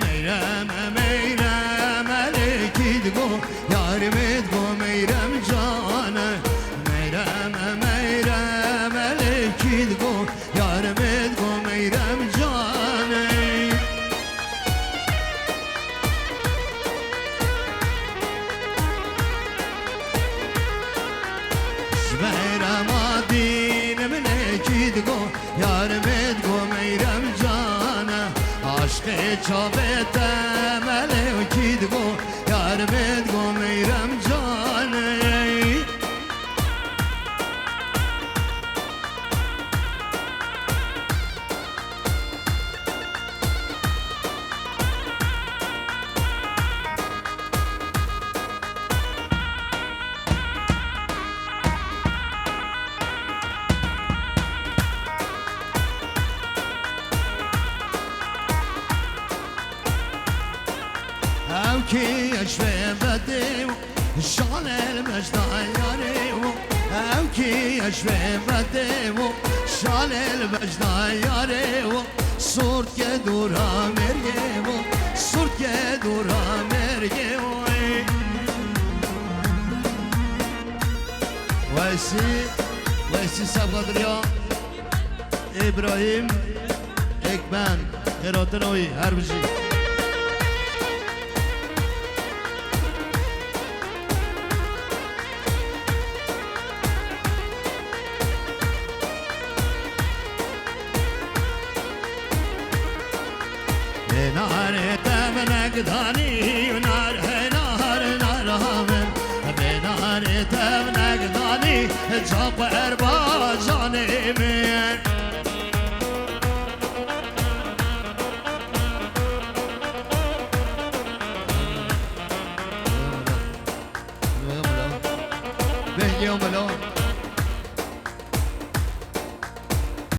میرم میرم علیکی دگو یارمت گو میرم جانه میرم میرم علیکی دگو یارمت گو میرم جانه میرم آدین ملکی دگو یارمت گو میرم جانه عشق چابتم علیکی دگو یارمت گو میرم جانه او کی اشوه بده شان المجد یاره او کی اشوه بده شان المجد یاره سرد که دورا مرگه سرد که دورا مرگه ویسی سبقدریا ابراهیم اکبن خیراتنوی هر بجی نار تم نقدانی نار نار نار همن نار تم نقدانی جاق اربا جانی من بهی ملو